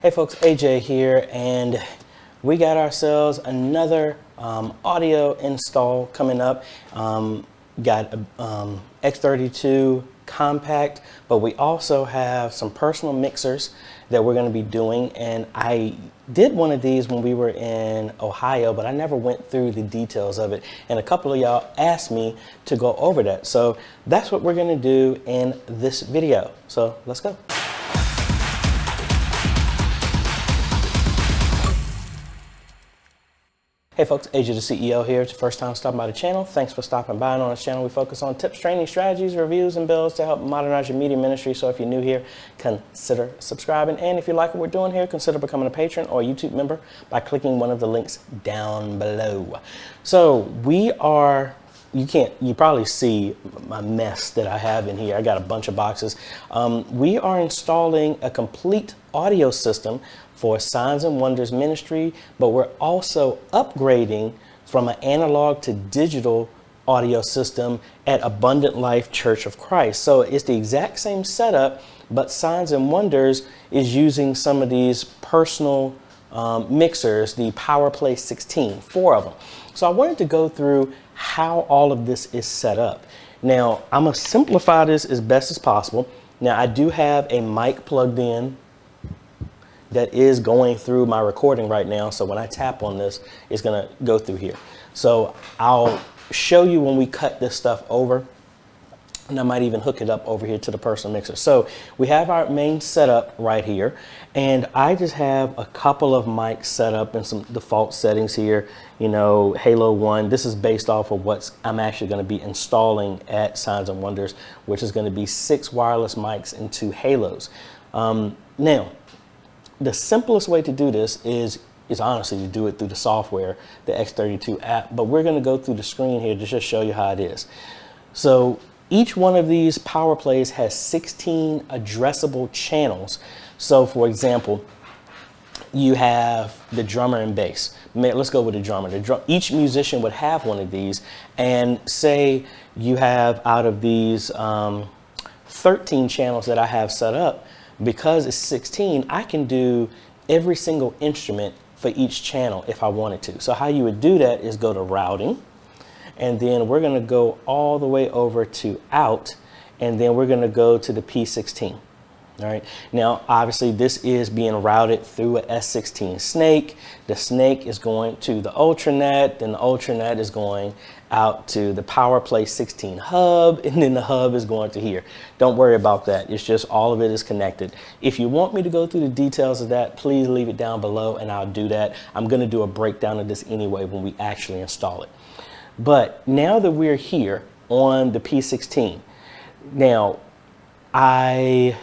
Hey folks, AJ here, and we got ourselves another audio install coming up. Got a X32 compact, but we also have some personal mixers that we're going to be doing. And I did one of these when we were in Ohio, but I never went through the details of it. And a couple of y'all asked me to go over that. So that's what we're going to do in this video. So let's go. Hey folks, AJaytheCEO here. It's your first time stopping by the channel. Thanks for stopping by. And on this channel, we focus on tips, training, strategies, reviews, and builds to help modernize your media ministry. So if you're new here, consider subscribing. And if you like what we're doing here, consider becoming a patron or a YouTube member by clicking one of the links down below. So you probably see my mess that I have in here. I got a bunch of boxes. We are installing a complete audio system for Signs and Wonders Ministry, but we're also upgrading from an analog to digital audio system at Abundant Life Church of Christ. So it's the exact same setup, but Signs and Wonders is using some of these personal mixers, the P16, 4 of them. So I wanted to go through how all of this is set up. Now, I'm gonna simplify this as best as possible. Now, I do have a mic plugged in that is going through my recording right now. So when I tap on this, it's gonna go through here. So I'll show you when we cut this stuff over, and I might even hook it up over here to the personal mixer. So we have our main setup right here, and I just have a couple of mics set up in some default settings here. You know, Halo 1, this is based off of what I'm actually gonna be installing at Signs and Wonders, which is gonna be 6 wireless mics and 2 Halos. Now, the simplest way to do this is honestly to do it through the software, the X32 app, but we're gonna go through the screen here to just show you how it is. So each one of these power plays has 16 addressable channels. So for example, you have the drummer and bass. Let's go with the drummer. Each musician would have one of these, and say you have out of these 13 channels that I have set up, because it's 16, I can do every single instrument for each channel if I wanted to. So how you would do that is go to routing, and then we're gonna go all the way over to out, and then we're gonna go to the P16. All right, now obviously this is being routed through a S16 snake. The snake is going to the Ultranet, then the Ultranet is going out to the P16 hub, and then the hub is going to here. Don't worry about that. It's just all of it is connected. If you want me to go through the details of that, please leave it down below and I'll do that. I'm gonna do a breakdown of this anyway when we actually install it. But now that we're here on the P16, now I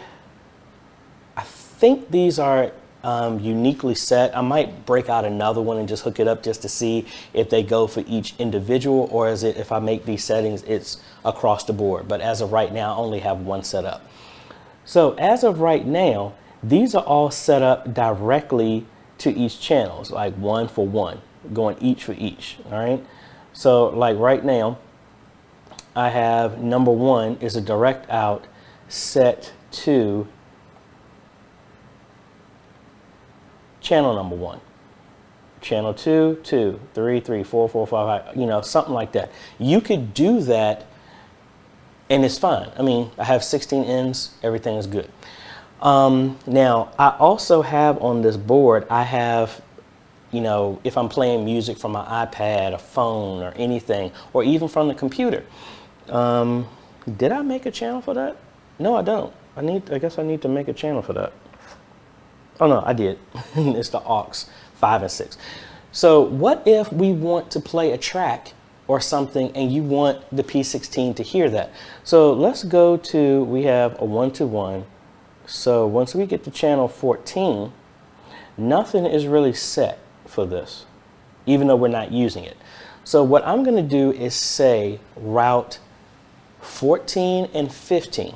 think these are uniquely set. I might break out another one and just hook it up just to see if they go for each individual, or is it, if I make these settings, it's across the board. But as of right now, I only have one set up. So as of right now, these are all set up directly to each channel, like 1 for 1, going each for each, all right? So like right now, I have number 1 is a direct out set to channel number 1, channel 2, 2, 3, 3, 4, 4, 5, you know, something like that. You could do that and it's fine. I mean, I have 16 ends, everything is good. Now, I also have on this board, I have, you know, if I'm playing music from my iPad, a phone, or anything, or even from the computer. Did I make a channel for that? No, I don't. I guess I need to make a channel for that. Oh no, I did. It's the aux 5 and 6. So what if we want to play a track or something and you want the P16 to hear that? So let's go to, we have a 1-to-1. So once we get to channel 14, nothing is really set for this, even though we're not using it. So what I'm gonna do is say route 14 and 15.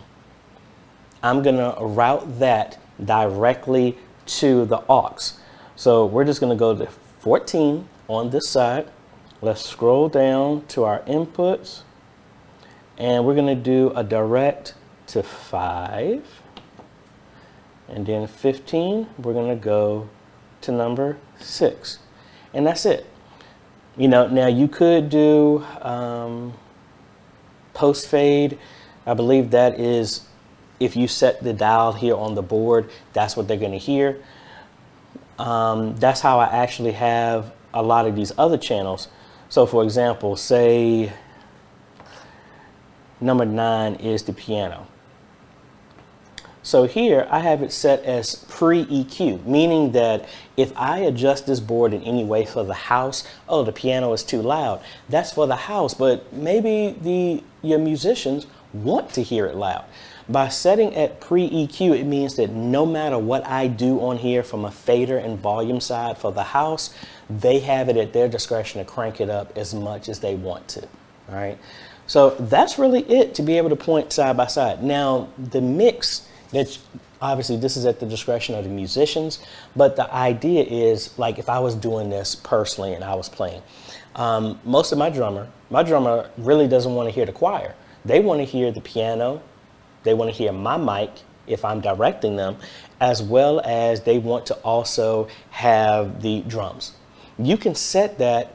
I'm gonna route that directly to the aux. So we're just going to go to 14 on this side. Let's scroll down to our inputs, and we're going to do a direct to 5, and then 15, we're going to go to number 6. And that's it. You know, now you could do post fade. I believe that is, if you set the dial here on the board, that's what they're going to hear. That's how I actually have a lot of these other channels. So for example, say number 9 is the piano. So here I have it set as pre-EQ, meaning that if I adjust this board in any way for the house, oh, the piano is too loud. That's for the house, but maybe your musicians want to hear it loud. By setting at pre-EQ, it means that no matter what I do on here from a fader and volume side for the house, they have it at their discretion to crank it up as much as they want to. All right. So that's really it, to be able to point side by side. Now, the mix, that's obviously this is at the discretion of the musicians, but the idea is, like, if I was doing this personally and I was playing, most of my drummer really doesn't want to hear the choir. They want to hear the piano. They want to hear my mic if I'm directing them, as well as they want to also have the drums. You can set that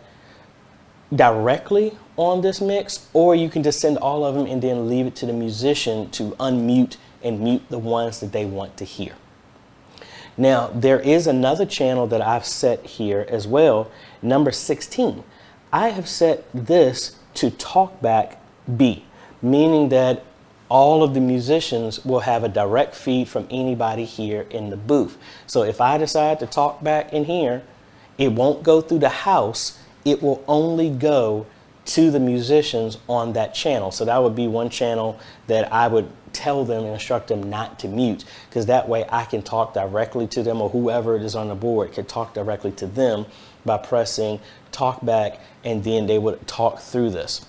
directly on this mix, or you can just send all of them and then leave it to the musician to unmute and mute the ones that they want to hear. Now, there is another channel that I've set here as well, number 16. I have set this to talkback B, meaning that all of the musicians will have a direct feed from anybody here in the booth. So if I decide to talk back in here, it won't go through the house. It will only go to the musicians on that channel. So that would be one channel that I would tell them and instruct them not to mute, because that way I can talk directly to them, or whoever it is on the board can talk directly to them by pressing talk back, and then they would talk through this.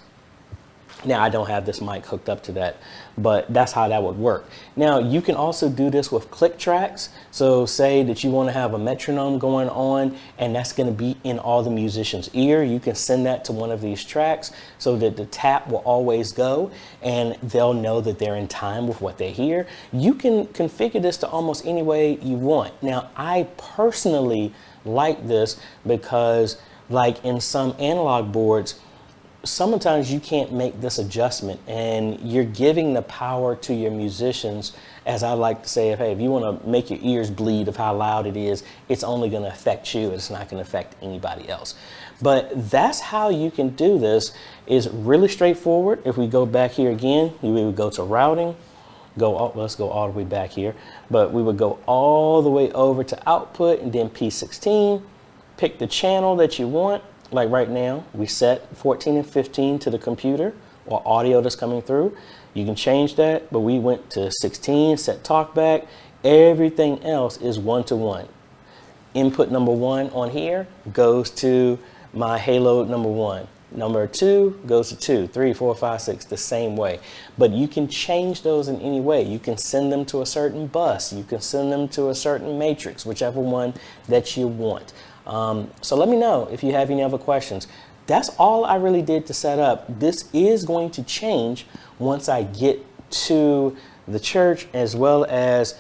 Now, I don't have this mic hooked up to that, but that's how that would work. Now, you can also do this with click tracks. So say that you want to have a metronome going on, and that's going to be in all the musicians' ear. You can send that to one of these tracks so that the tap will always go, and they'll know that they're in time with what they hear. You can configure this to almost any way you want. Now, I personally like this because, like in some analog boards, sometimes you can't make this adjustment, and you're giving the power to your musicians. As I like to say, hey, if you want to make your ears bleed of how loud it is, it's only going to affect you. It's not going to affect anybody else. But that's how you can do this. Is really straightforward. If we go back here again, we would go to routing, let's go all the way back here, but we would go all the way over to output, and then P16, pick the channel that you want. Like right now, we set 14 and 15 to the computer or audio that's coming through. You can change that, but we went to 16, set talkback. Everything else is 1-to-1. Input number 1 on here goes to my halo number 1. Number 2 goes to 2, 3, 4, 5, 6, the same way. But you can change those in any way. You can send them to a certain bus. You can send them to a certain matrix, whichever one that you want. So let me know if you have any other questions. That's all I really did to set up. This is going to change once I get to the church, as well as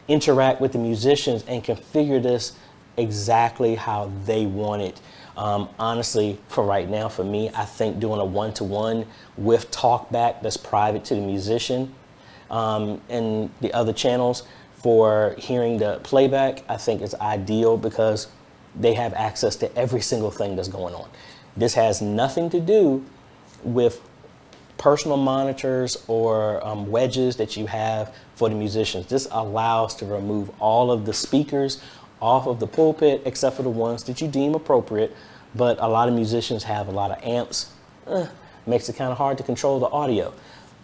interact with the musicians and configure this exactly how they want it. Honestly, for right now, for me, I think doing a 1-to-1 with talkback that's private to the musician, and the other channels for hearing the playback, I think is ideal, because they have access to every single thing that's going on. This has nothing to do with personal monitors or wedges that you have for the musicians. This allows to remove all of the speakers off of the pulpit, except for the ones that you deem appropriate. But a lot of musicians have a lot of amps. Makes it kind of hard to control the audio.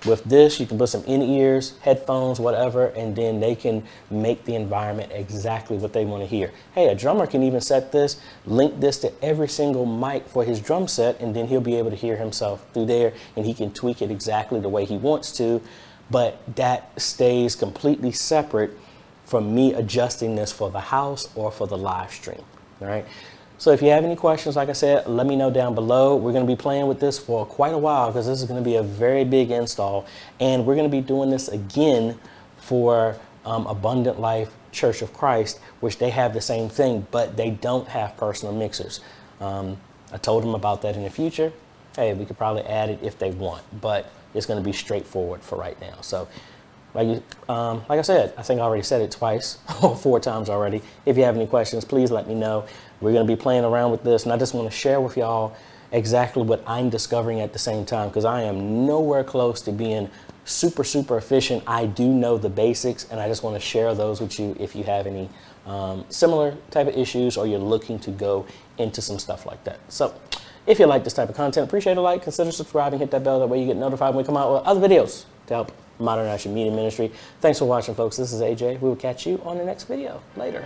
With this, you can put some in-ears, headphones, whatever, and then they can make the environment exactly what they want to hear. Hey, a drummer can even set this, link this to every single mic for his drum set, and then he'll be able to hear himself through there, and he can tweak it exactly the way he wants to. But that stays completely separate from me adjusting this for the house or for the live stream. All right. So if you have any questions, like I said, let me know down below. We're going to be playing with this for quite a while, because this is going to be a very big install. And we're going to be doing this again for Abundant Life Church of Christ, which they have the same thing, but they don't have personal mixers. I told them about that in the future. Hey, we could probably add it if they want, but it's going to be straightforward for right now. So like I said, I think I already said it twice or 4 times already. If you have any questions, please let me know. We're going to be playing around with this, and I just want to share with y'all exactly what I'm discovering at the same time, because I am nowhere close to being super, super efficient. I do know the basics, and I just want to share those with you if you have any similar type of issues or you're looking to go into some stuff like that. So if you like this type of content, appreciate a like, consider subscribing, hit that bell, that way you get notified when we come out with other videos to help modernize your media ministry. Thanks for watching, folks. This is AJ. We will catch you on the next video. Later.